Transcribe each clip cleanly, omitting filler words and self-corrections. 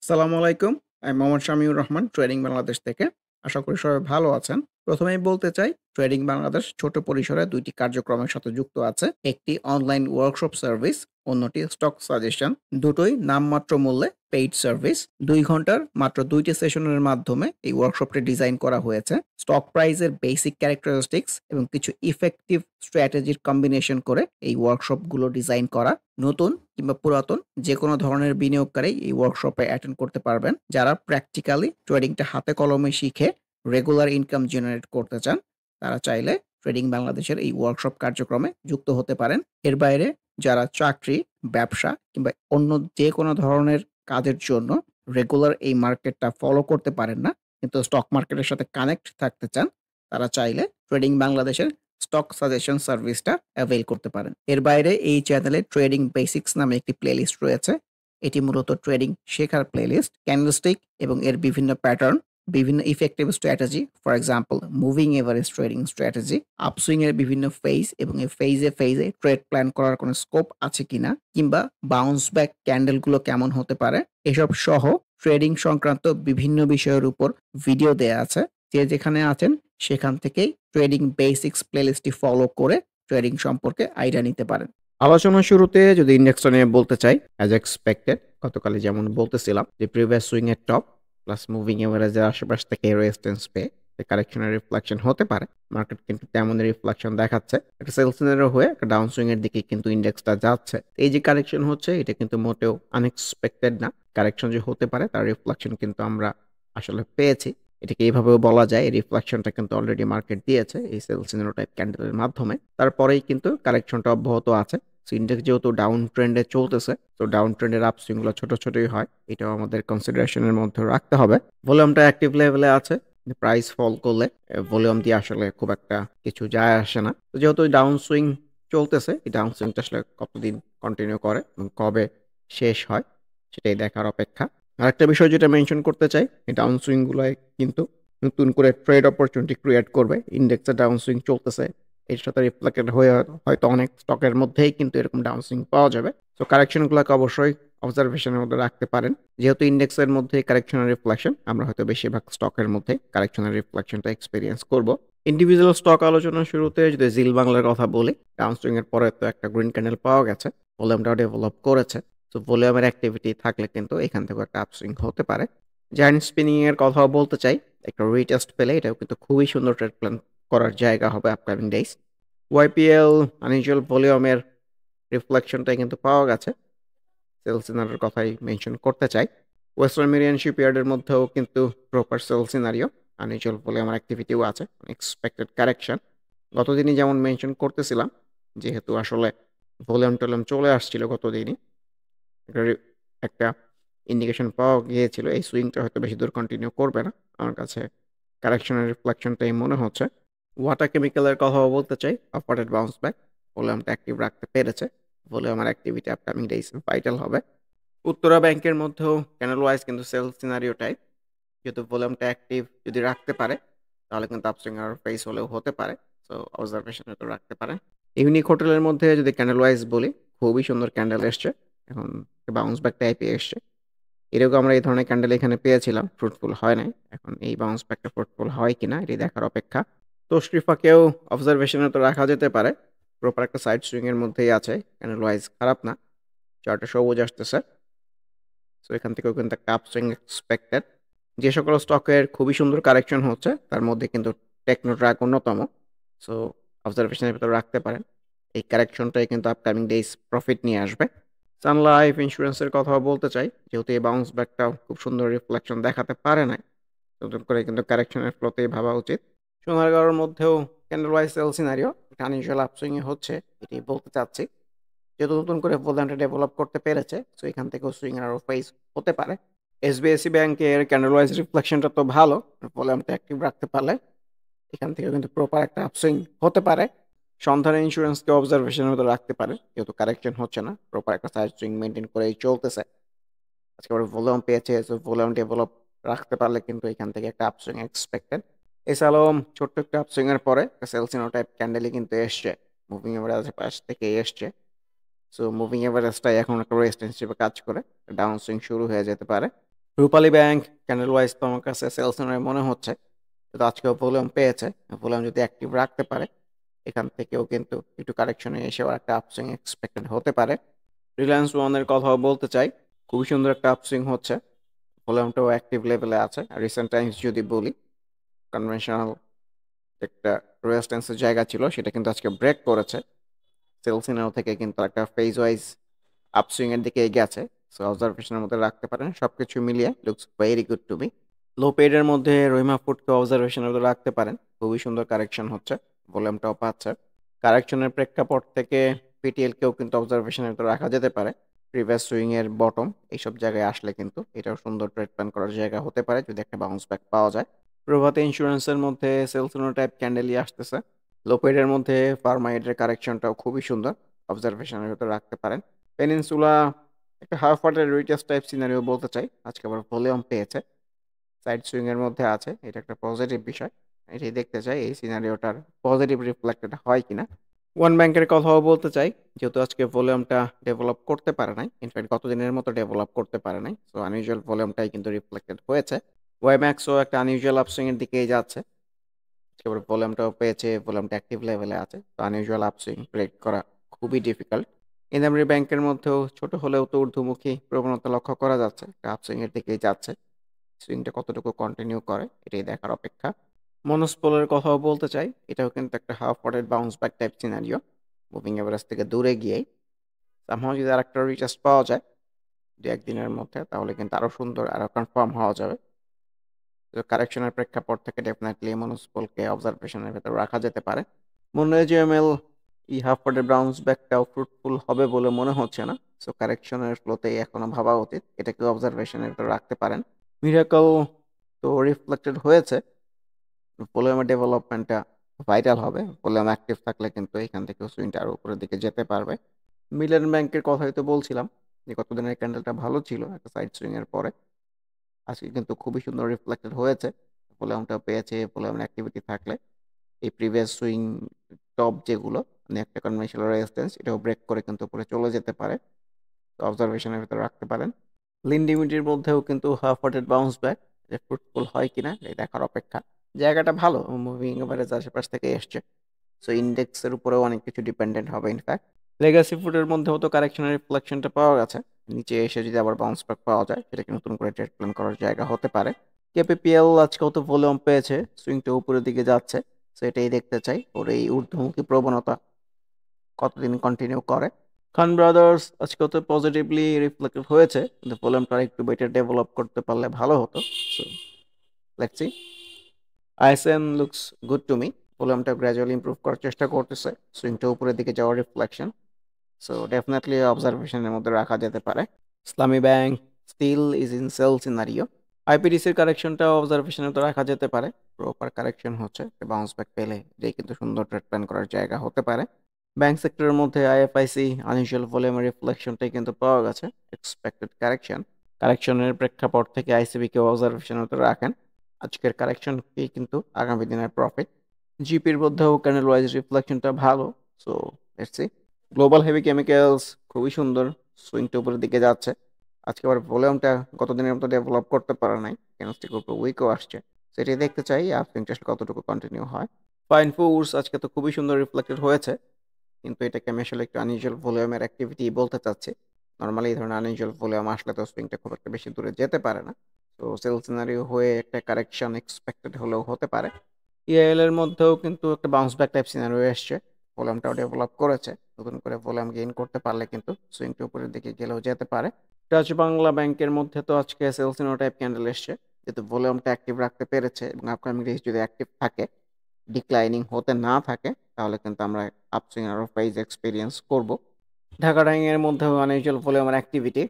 আসসালামু আলাইকুম। আমি মোহাম্মদ শামিউর রহমান ট্রেডিং বাংলাদেশ থেকে। আশা করি সবাই ভালো আছেন। ১ম এই বলতে চাই ট্রেডিং বাংলাদেশ ছোট পরিসরে ২ টি কার্যক্রমের সাথে যুক্ত আছে। একটি অনলাইন ওয়ার্কশপ সার্ভিস, অন্যটি স্টক সাজেশন। দুটোই নামমাত্র মূল্যে পেইড সার্ভিস। ২ ঘন্টার মাত্র ২ টি সেশনের মাধ্যমে এই ওয়ার্কশপটি ডিজাইন করা হয়েছে। স্টক প্রাইসের বেসিক ক্যারেক্টারিস্টিক্স এবং কিছু ইফেক্টিভ স্ট্র্যাটেজির কম্বিনেশন করে এই ওয়ার্কশপগুলো ডিজাইন করা। নতুন কিংবা পুরাতন যেকোনো ধরনের বিনিয়োগকারী এই ওয়ার্কশপে অ্যাটেন্ড করতে পারবেন। যারা প্র্যাকটিক্যালি ট্রেডিংটা হাতে কলমে শিখে রেগুলার ইনকাম জেনারেট করতে চান, তারা চাইলে ট্রেডিং বাংলাদেশের এই ওয়ার্কশপ কার্যক্রমে যুক্ত হতে পারেন। এর বাইরে যারা চাকরি, ব্যবসা কিংবা অন্য যেকোনো ধরনের কাজের জন্য রেগুলার এই মার্কেটটা ফলো করতে পারেন না, কিন্তু স্টক মার্কেটের সাথে কানেক্ট থাকতে চান, তারা চাইলে ট্রেডিং বাংলাদেশের স্টক সাজেশন সার্ভিসটা অ্যাভেইল করতে পারেন। এর বাইরে এই চ্যানেলে ট্রেডিং বেসিক্স নামে একটি প্লেলিস্ট রয়েছে। এটি মূলত ট্রেডিং শেখার প্লেলিস্ট। ক্যান্ডেলস্টিক এবং এর বিভিন্ন প্যাটার্ন, বিভিন্ন effective strategy, for example moving average trading strategy, upswing এর বিভিন্ন ফেজ এবং এই ফেজে ট্রেড প্ল্যান করার কোনো স্কোপ আছে কিনা, কিংবা বাউন্স ব্যাক ক্যান্ডেলগুলো কেমন হতে পারে, এসব সহ ট্রেডিং সংক্রান্ত বিভিন্ন বিষয়ের উপর ভিডিও দেয়া আছে। যে যেখানে আছেন সেখান থেকেই ট্রেডিং বেসিক্স প্লেলিস্টটি ফলো করে ট্রেডিং সম্পর্কে আইডিয়া নিতে পারেন। আলোচনার শুরুতে যদি ইন্ডেক্সটা নিয়ে বলতে চাই, অ্যাজ এক্সপেক্টেড গতকালে যেমন বলতেছিলাম যে প্রিভিয়াস সুইং এর টপ প্লাস মুভিং এভারেজের আশেপাশ থেকে রেজিস্ট্যান্স পেয়ে কারেকশনের রিফ্লেকশন হতে পারে। মার্কেট কিন্তু তেমন রিফ্লেকশন দেখাচ্ছে। একটা সেল সিনারিও হয়ে একটা ডাউন সুইং এর দিকে কিন্তু ইন্ডেক্সটা যাচ্ছে। এই যে কারেকশন হচ্ছে এটা কিন্তু মোটেও আনএক্সপেক্টেড না। কারেকশন যে হতে পারে তার রিফ্লেকশন কিন্তু আমরা আসলে পেয়েছি। এটাকে এইভাবেও বলা যায়, এই রিফ্লেকশনটা কিন্তু অলরেডি মার্কেট দিয়েছে এই সেল সিনারিও টাইপ ক্যান্ডেলের মাধ্যমে। তারপরেই কিন্তু কারেকশনটা অব্যাহত আছে। সো ইন্ডেক্স যেহেতু ডাউন ট্রেন্ডে চলতেছে, তো ডাউন ট্রেন্ডের আপসুইং গুলো ছোট ছোটই হয়, এটাও আমাদের কনসিডারেশনের মধ্যে রাখতে হবে। ভলিউমটা অ্যাক্টিভ লেভেলে আছে। প্রাইস ফল করলে ভলিউম দিয়ে আসলে খুব একটা কিছু যায় আসে না। তো যেহেতু ডাউন সুইং চলতেছে, এই ডাউন সুইংটা আসলে কতদিন কন্টিনিউ করে এবং কবে শেষ হয় সেটাই দেখার অপেক্ষা। আরেকটা বিষয় যেটা মেনশন করতে চাই, এই ডাউন সুইং গুলোয় কিন্তু নতুন করে ট্রেড অপরচুনিটি ক্রিয়েট করবে। ইন্ডেক্সের ডাউন সুইং চলতেছে, এর সাথে রিফ্লেক্টেড হয়ে হয়তো অনেক স্টকের মধ্যেই কিন্তু এরকম ডাউন সুইং পাওয়া যাবে। সো কারেকশনগুলোকে অবশ্যই অবজারভেশনের মধ্যে রাখতে পারেন। যেহেতু ইন্ডেক্সের মধ্যে কারেকশনের রিফ্লেকশন, আমরা হয়তো বেশিরভাগ স্টকের মধ্যে কারেকশনের রিফ্লেকশনটা এক্সপেরিয়েন্স করব। ইন্ডিভিজুয়াল স্টক আলোচনার শুরুতে যদি জিল বাংলার কথা বলি, ডাউন সুইং এর পরে তো একটা গ্রিন ক্যান্ডেল পাওয়া গেছে, ভলিউমটাও ডেভেলপ করেছে। তো ভলিউমের অ্যাক্টিভিটি থাকলে কিন্তু এখান থেকে একটা আপসুইং হতে পারে। জায়ান্ট স্পিনিং এর কথাও বলতে চাই, একটা রিটেস্ট পেলে এটাও কিন্তু খুবই সুন্দর ট্রেড প্ল্যান করার জায়গা হবে আপকামিং ডেইজ। ওয়াইপিএল আনইউজুয়াল ভলিউমের রিফ্লেকশনটাই কিন্তু পাওয়া গেছে, সেল সিনারিওর কথাই মেনশন করতে চাই। ওয়েস্টার্ন মেরিয়ান শিপইয়ার্ডের মধ্যেও কিন্তু প্রপার সেল সিনারিও, আনইউজুয়াল ভলিউমের অ্যাক্টিভিটিও আছে, এক্সপেক্টেড কারেকশন। গতদিনই যেমন মেনশন করতেছিলাম, যেহেতু আসলে ভলিউম টলিউম চলে আসছিল গতদিনই, একটা ইন্ডিকেশন পাওয়া গিয়েছিল এই সুইংটা হয়তো বেশি দূর কন্টিনিউ করবে না। আমার কাছে কারেকশনের রিফ্লেকশনটাই মনে হচ্ছে। ওয়াটার কেমিক্যালের কথাও বলতে চাই, আপওয়ার্ড বাউন্স ব্যাক, ভলিউমটা অ্যাক্টিভ রাখতে পেরেছে। ভলিউমের অ্যাক্টিভিটি আপকামিং ডেইজ ভাইটাল হবে। উত্তরা ব্যাংকের মধ্যেও ক্যানেল ওয়াইজ কিন্তু সেল সিনারিও টাইপ, যেহেতু ভলিউমটা অ্যাক্টিভ যদি রাখতে পারে তাহলে কিন্তু আপসুইং আর ফেস হলেও হতে পারে। সো অবজারভেশনে তো রাখতে পারেন। ইউনিক হোটেলের মধ্যে যদি ক্যান্ডেল ওয়াইজ বলি, খুবই সুন্দর ক্যান্ডেল এসছে, এখন বাউন্স ব্যাক টাইপে এসছে। এরকম আমরা এই ধরনের ক্যান্ডেল এখানে পেয়েছিলাম, ফ্রুটফুল হয় নাই। এখন এই বাউন্স ব্যাকটা ফ্রুটফুল হয় কিনা এটি দেখার অপেক্ষা। তশরিফাকেও অবজারভেশনে তো রাখা যেতে পারে, প্রপার একটা সাইড সুইং এর মধ্যেই আছে, ক্যান্ডেল ওয়াইজ খারাপ না, চার্টে সবুজ আসতেছে। সো এখান থেকেও কিন্তু একটা আপসুইং এক্সপেক্টেড। যে সকল স্টকের খুবই সুন্দর কারেকশন হচ্ছে তার মধ্যে কিন্তু টেকনো ট্রাক অন্যতম। সো অবজারভেশনের ভিতরে রাখতে পারেন, এই কারেকশনটাই কিন্তু আপকামিং ডেইজ প্রফিট নিয়ে আসবে। সান লাইফ ইন্স্যুরেন্সের কথাও বলতে চাই, যেহেতু এই বাউন্স ব্যাকটাও খুব সুন্দর রিফ্লেকশন দেখাতে পারে নাই, নতুন করে কিন্তু কারেকশনের ফ্লোতেই ভাবা উচিত। সোনারগাঁওয়ের মধ্যেও ক্যান্ডেল ওয়াইজ সেল সিনারিও একটা আনইউজুয়াল আপসুইংয়ে হচ্ছে, এটি বলতে চাচ্ছি। যেহেতু নতুন করে ভলিউমটা ডেভেলপ করতে পেরেছে, সো এখান থেকেও সুইং আরও ফেস হতে পারে। এসবিএসসি ব্যাংকের ক্যান্ডেল ওয়াইজ রিফ্লেকশনটা তো ভালো, ভলিউমটা অ্যাক্টিভ রাখতে পারলে এখান থেকেও কিন্তু প্রপার একটা আপসুইং হতে পারে। সন্ধান ইন্স্যুরেন্সকে অবজারভেশনের মধ্যে রাখতে পারে, যেহেতু কারেকশন হচ্ছে না, প্রপার একটা সাইড সুইং মেনটেন করেই চলতেছে। আজকে আবার ভলিউম পেয়েছে, সো ভলিউম ডেভেলপ রাখতে পারলে কিন্তু এখান থেকে একটা আপসুইং এক্সপেক্টেড। এছাড়াও ছোট্ট একটা আপসুইং এর পরে একটা সেলসিনো টাইপ ক্যান্ডেলই কিন্তু এসছে, মুভিং এভারেজ পাশ থেকে এসছে। সো মুভিং এভারেজটাই এখন একটা রেজিস্ট্যান্স হিসেবে কাজ করে, ডাউন সুইং শুরু হয়ে যেতে পারে। রূপালী ব্যাংক ক্যান্ডেল ওয়াইজ তো আমার কাছে সেলস মনে হচ্ছে, কিন্তু আজকেও ভলিউম পেয়েছে। ভলিউম যদি অ্যাক্টিভ রাখতে পারে, এখান থেকেও কিন্তু একটু কারেকশনে এসেও একটা আপসুইং এক্সপেক্টেড হতে পারে। রিলায়েন্স ওয়ানের কথাও বলতে চাই, খুবই সুন্দর একটা আপসুইং হচ্ছে, ভলিউমটাও অ্যাক্টিভ লেভেলে আছে। আর রিসেন্ট টাইমস যদি বলি, কনভেনশনাল একটা রেজিস্ট্যান্সের জায়গা ছিল, সেটা কিন্তু আজকে ব্রেক করেছে। সেলসিনাও থেকে কিন্তু একটা ফেজ ওয়াইজ আপসুইং এর দিকে গেছে। সো অবজারভেশনের মধ্যে রাখতে পারেন। সবকিছু মিলিয়ে looks very good to me. Low পেডের মধ্যে রহিমা ফুডকে অবজারভেশনের মধ্যে রাখতে পারেন, খুবই সুন্দর কারেকশন হচ্ছে, ভলিউমটাও পাচ্ছে। কারেকশনের প্রেক্ষাপট থেকে পিটিএল কেও কিন্তু অবজারভেশনের মধ্যে রাখা যেতে পারে। প্রিভিয়াস সুইং এর বটম এইসব জায়গায় আসলে কিন্তু এটাও সুন্দর ট্রেড প্ল্যান করার জায়গা হতে পারে যদি একটা বাউন্স ব্যাক পাওয়া যায়। প্রভাতে ইন্স্যুরেন্সের মধ্যে সেলসোনো টাইপ ক্যান্ডেলই আসতেছে। লোপেডের মধ্যে ফার্মাইডের কারেকশনটাও খুবই সুন্দর, অবজারভেশনের ভিতরে রাখতে পারেন। পেনিনসুলা একটা half water Reiter's type scenario বলতে চাই, আজকে আবার ভলিউম পেয়েছে, সাইড সুইং এর মধ্যে আছে, এটা একটা পজিটিভ বিষয়। এটাই দেখতে চাই এই সিনারিওটার পজিটিভ রিফ্লেক্টেড হয় কিনা। ওয়ান ব্যাংকের কথাও বলতে চাই, যেহেতু আজকে ভলিউমটা ডেভেলপ করতে পারে নাই, ইনফ্যাক্ট গতদিনের মতো ডেভেলপ করতে পারে নাই, সো আনইউজুয়াল ভলিউমটাই কিন্তু রিফ্লেক্টেড হয়েছে। ওয়াইম্যাক্সও একটা আনইউজুয়াল আপসুইং এর দিকেই যাচ্ছে, এবার ভলিউমটাও পেয়েছে, ভলিউমটা অ্যাক্টিভ লেভেলে আছে, তো আনইউজুয়াল আপসুইং প্রেডিক্ট করা খুবই ডিফিকাল্ট। ইন্দামরি ব্যাংকের মধ্যেও ছোট হলেও তো ঊর্ধ্বমুখী প্রবণতা লক্ষ্য করা যাচ্ছে, আপসুইং এর দিকেই যাচ্ছে। সুইংটা কতটুকু কন্টিনিউ করে এটাই দেখার অপেক্ষা। মনোস্পোলের কথাও বলতে চাই, এটাও কিন্তু একটা half hearted bounce back type scenario, moving average থেকে দূরে গিয়েই সামহাও যদি আরেকটা রিচার্জ পাওয়া যায় দু একদিনের মধ্যে, তাহলে কিন্তু আরো সুন্দর, আরো কনফার্ম হওয়া যাবে। কারেকশনের প্রেক্ষাপট থেকে ডেফিনেটলি মনোস্পোলকে অবজারভেশনের ভেতরে রাখা যেতে পারে। মনোজিএমএল এই হাফ ওয়াটেড বাউন্স ব্যাকটাও ফ্রুটফুল হবে বলে মনে হচ্ছে না, সো কারেকশনের ফ্লোতেই এখনো ভাবা উচিত, এটাকে অবজারভেশনের ভেতরে রাখতে পারেন। মিরাকল তো রিফ্লেক্টেড হয়েছে, ভলিউমের ডেভেলপমেন্টটা ভাইটাল হবে, ভলিউম অ্যাক্টিভ থাকলে কিন্তু এখান থেকে সুইংটা আরো উপরের দিকে যেতে পারবে। মিলান ব্যাংকের কথাই তো বলছিলাম, যে কতদিনের ক্যান্ডেলটা ভালো ছিল একটা সাইড সুইং এর পরে, আজকে কিন্তু খুবই সুন্দর রিফ্লেক্টেড হয়েছে, ভলিউমটা পেয়েছে। ভলিউম অ্যাক্টিভিটি থাকলে এই প্রিভিয়াস সুইং টপ যেগুলো, মানে একটা কনভেনশনাল রেজিস্ট্যান্স, এটাও ব্রেক করে কিন্তু উপরে চলে যেতে পারে, তো অবজারভেশনের ভিতরে রাখতে পারেন। লিন্ডিমিটির মধ্যেও কিন্তু হাফ ওয়াটেড বাউন্স ব্যাক, যে ফ্রুটফুল হয় কিনা এই দেখার অপেক্ষা। জায়গাটা ভালো, মুভিং এভারেজ আশেপাশ থেকে এসছে, সো ইন্ডেক্সের উপরেও অনেক কিছু ডিপেন্ডেন্ট হবে ইনফ্যাক্ট। লেগাসি ফুডের মধ্যেও তো কারেকশনের রিফ্লেকশনটা পাওয়া গেছে, নিচে এসে যদি আবার বাউন্স ব্যাক পাওয়া যায়, সেটাকে নতুন করে ট্রেড প্ল্যান করার জায়গা হতে পারে। কেপিপিএল আজকেও তো ভলিউম পেয়েছে, সুইংটা উপরের দিকে যাচ্ছে, সো এটাই দেখতে চাই ওর এই ঊর্ধ্বমুখী প্রবণতা কতদিন কন্টিনিউ করে। খান ব্রাদার্স আজকেও তো পজিটিভলি রিফ্লেক্টেড হয়েছে, কিন্তু ভলিউমটা একটু বেটার ডেভেলপ করতে পারলে ভালো হতো, so let's see. ISN looks good to me, ভলিউমটা গ্র্যাজুয়ালি ইমপ্রুভ করার চেষ্টা করতেছে, সুইংটা উপরের দিকে যাওয়ার রিফ্লেকশন, সো ডেফিনেটলি অবজারভেশনের মধ্যে রাখা যেতে পারে। Islami bank still is in sell scenario. আইপিডিসির কারেকশনটা অবজারভেশনের মধ্যে রাখা যেতে পারে, প্রপার কারেকশন হচ্ছে, বাউন্স ব্যাক পেলে যে কিন্তু সুন্দর ট্রেড প্ল্যান করার জায়গা হতে পারে। ব্যাংক সেক্টরের মধ্যে আইএফআইসি আনইউজুয়াল ভলিউমের রিফ্লেকশনটাই কিন্তু পাওয়া গেছে, এক্সপেক্টেড কারেকশন। কারেকশনের প্রেক্ষাপট থেকে আইসিবি কে অবজারভেশনের মধ্যে রাখেন, আজকের কারেকশনকেই কিন্তু আগামী দিনের প্রফিট। জিপির মধ্যেও ক্যান্ডেল ওয়াইজ রিফ্লেকশনটা ভালো, so let's C. Global heavy chemicals খুবই সুন্দর, সুইংটা উপরের দিকে যাচ্ছে, আজকে আবার ভলিউমটা গতদিনের মতো ডেভেলপ করতে পারে নাই, ক্যান্ডেলস্টিক উপর উইকও আসছে, সেটাই দেখতে চাই আপসুইংটা আসলে কতটুকু কন্টিনিউ হয়। ফাইন ফুডস আজকে তো খুবই সুন্দর রিফ্লেক্টেড হয়েছে, কিন্তু এটাকে আমি আসলে একটু আনইউজুয়াল ভলিউমের অ্যাক্টিভিটি বলতে চাচ্ছি। নর্মালি এই ধরনের আনইউজুয়াল ভলিউম আসলে তো সুইংটা খুব একটা বেশি দূরে যেতে পারে না, তো সেল সিনারিও হয়ে একটা কারেকশন এক্সপেক্টেড হলেও হতে পারে। ইএল এর মধ্যেও কিন্তু একটা বাউন্স ব্যাক টাইপ সিনারিও এসছে, ভলিউমটাও ডেভেলপ করেছে, নতুন করে ভলিউম গেইন করতে পারলে কিন্তু সুইংটা উপরের দিকে গেলেও যেতে পারে। টাচ বাংলা ব্যাংকের মধ্যে তো আজকে সেলসিনো টাইপ ক্যান্ডেল এসছে, যেহেতু ভলিউমটা অ্যাক্টিভ রাখতে পেরেছে এবং আপকামিং ডেজ যদি অ্যাক্টিভ থাকে, ডিক্লাইনিং হতে না থাকে, তাহলে কিন্তু আমরা আপসুইং আরও প্রাইজ এক্সপিরিয়েন্স করব। ঢাকা ডাইংয়ের মধ্যেও আনইউজুয়াল ভলিউমের activity,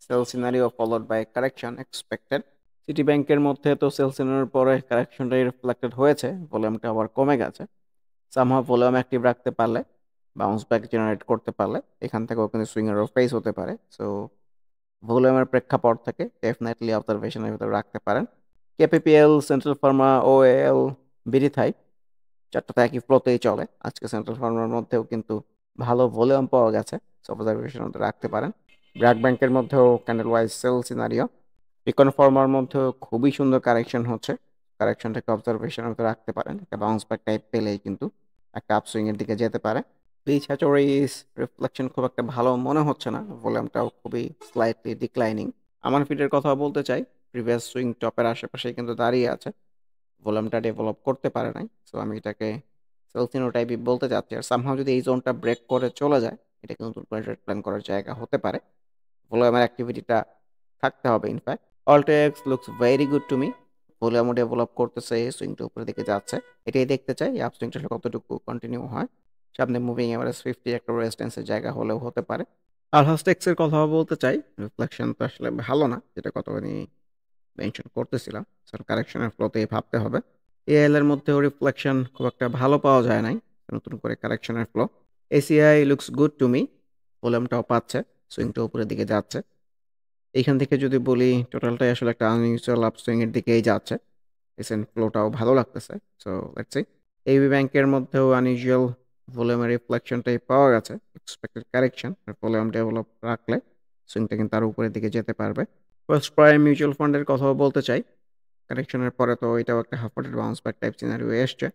sell scenario followed by correction expected. City ব্যাংকের মধ্যে তো সেল সিনারিওর পরে কারেকশনটাই রিফ্লেক্টেড হয়েছে, ভলিউমটা আবার কমে গেছে, সামহাও ভলিউম অ্যাক্টিভ রাখতে পারলে, বাউন্স ব্যাক জেনারেট করতে পারলে এখান থেকেও কিন্তু সুইংয়েরও ফেস হতে পারে, সো ভলিউমের প্রেক্ষাপট থেকে ডেফিনেটলি অবজারভেশনের ভিতরে রাখতে পারেন। কেপিপিএল, সেন্ট্রাল ফার্মা, ওএল, বিডিথাই চারটাতে একই ফ্লোতেই চলে, আজকে সেন্ট্রাল ফার্মার মধ্যেও কিন্তু ভালো ভলিউম পাওয়া গেছে, অবজারভেশনের মধ্যে রাখতে পারেন। ব্র্যাক ব্যাংকের মধ্যেও candle wise sell scenario, bitcoin ফর্মার মধ্যেও খুবই সুন্দর কারেকশন হচ্ছে। কারেকশনটাকে অবজারভেশনের মধ্যে রাখতে পারেন। একটা বাউন্স ব্যাক টাইপ পেলেই কিন্তু একটা আপসুইং এর দিকে যেতে পারে। ব্লিচ হ্যাচোরিস রিফ্লেকশন খুব একটা ভালো মনে হচ্ছে না। ভলিউমটাও খুবই স্লাইটলি ডিক্লাইনিং। আমার ফিডের কথা বলতে চাই, প্রিভিয়াস সুইং টপের আশেপাশেই কিন্তু দাঁড়িয়ে আছে। ভলিউমটা ডেভেলপ করতে পারে নাই। সো আমি এটাকে সেলসিনো টাইপই বলতে চাচ্ছি। আর সামহাউ যদি এই জোনটা ব্রেক করে চলে যায়, এটা কিন্তু নতুন করে ট্রেড প্ল্যান করার জায়গা হতে পারে। ভলিউমের অ্যাক্টিভিটিটা থাকতে হবে in fact. Altex looks very good to me. ভলিউমও ডেভেলপ করতেছে, সুইংটা উপরের দিকে যাচ্ছে। এটাই দেখতে চাই এই আপসুইংটা আসলে কতটুকু কন্টিনিউ হয়। সামনে মুভিং এভারেজ 50 একটা রেজিস্ট্যান্সের জায়গা হলেও হতে পারে। আলহাস্টেক্স এর কথাও বলতে চাই। রিফ্লেকশন তো আসলে ভালো না, যেটা কতখানি মেনশন করতেছিলাম। সো কারেকশনের ফ্লোতেই ভাবতে হবে। এএল এর মধ্যেও রিফ্লেকশন খুব একটা ভালো পাওয়া যায় নাই। নতুন করে কারেকশনের flow. ACI looks good to me. ভলিউমটাও পাচ্ছে, সুইংটা উপরের দিকে যাচ্ছে। এইখান থেকে যদি বলি টোটালটাই আসলে একটা আনইউজুয়াল আপসুইং এর দিকেই যাচ্ছে। রিসেন্ট ফ্লোটাও ভালো লাগতেছে। So let's C. এবি ব্যাংকের মধ্যেও আনইউজুয়াল ভলিউমের রিফ্লেকশনটাই পাওয়া গেছে। এক্সপেক্টেড কারেকশন আর ভলিউম ডেভেলপ রাখলে সুইংটা কিন্তু আরো উপরের দিকে যেতে পারবে। ফার্স্ট প্রাইম মিউচুয়াল ফান্ডের কথাও বলতে চাই। কারেকশনের পরে তো এটাও একটা half parted bounce back type scenario এসছে।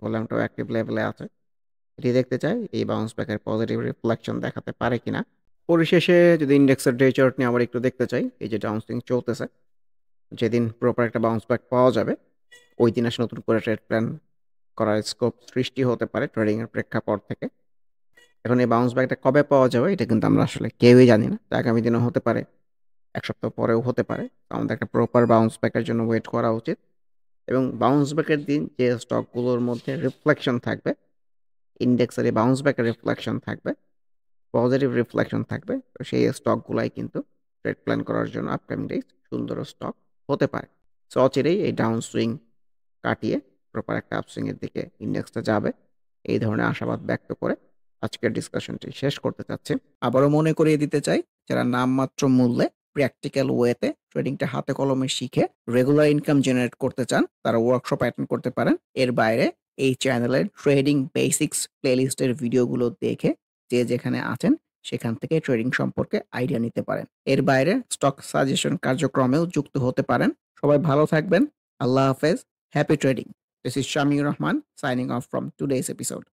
ভলিউমটাও অ্যাক্টিভ লেভেলে আছে। এটি দেখতে চাই এই বাউন্স ব্যাকের পজিটিভ রিফ্লেকশন দেখাতে পারে কিনা। পরিশেষে যদি ইন্ডেক্সের ডে চার্ট নিয়ে আবার একটু দেখতে চাই, এই যে ডাউন সুইং চলতেছে, যেদিন প্রপার একটা বাউন্স ব্যাক পাওয়া যাবে, ওই দিন আসলে নতুন করে ট্রেড প্ল্যান করার স্কোপ সৃষ্টি হতে পারে ট্রেডিং এর প্রেক্ষাপট থেকে। এখন এই বাউন্স ব্যাকটা কবে পাওয়া যাবে এটা কিন্তু আমরা আসলে কেউই জানি না। আগামী দিনও হতে পারে, ১ সপ্তাহ পরেও হতে পারে। তো আমাদের একটা প্রপার বাউন্স ব্যাকের জন্য ওয়েট করা উচিত এবং বাউন্স ব্যাকের দিন যে স্টকগুলোর মধ্যে রিফ্লেকশন থাকবে, ইন্ডেক্সের এই বাউন্স ব্যাকের রিফ্লেকশন থাকবে, পজিটিভ রিফ্লেকশন থাকবে। তো সেই স্টকগুলাই কিন্তু ট্রেড প্ল্যান করার জন্য আপকামিং ডেজ সুন্দর স্টক হতে পারে। সো অচিরেই এই ডাউন সুইং কাটিয়ে প্রপার একটা আপসুইং এর দিকে ইন্ডেক্সটা যাবে। এই ধরনের আশাবাদ ব্যক্ত করে আজকের ডিসকাশনটি শেষ করতে চাচ্ছি। আবারও মনে করিয়ে দিতে চাই, যারা নামমাত্র মূল্যে প্র্যাকটিক্যাল ওয়েতে ট্রেডিংটা হাতে কলমে শিখে রেগুলার ইনকাম জেনারেট করতে চান, তারা ওয়ার্কশপ অ্যাটেন্ড করতে পারেন। এর বাইরে এই চ্যানেলের ট্রেডিং বেসিক্স প্লেলিস্টের ভিডিওগুলো দেখে যে যেখানে আছেন সেখান থেকে ট্রেডিং সম্পর্কে আইডিয়া নিতে পারেন। এর বাইরে স্টক সাজেশন কার্যক্রমেও যুক্ত হতে পারেন। সবাই ভালো থাকবেন। আল্লাহ হাফেজ। Happy trading. This is Shamir Rahman signing off from today's episode.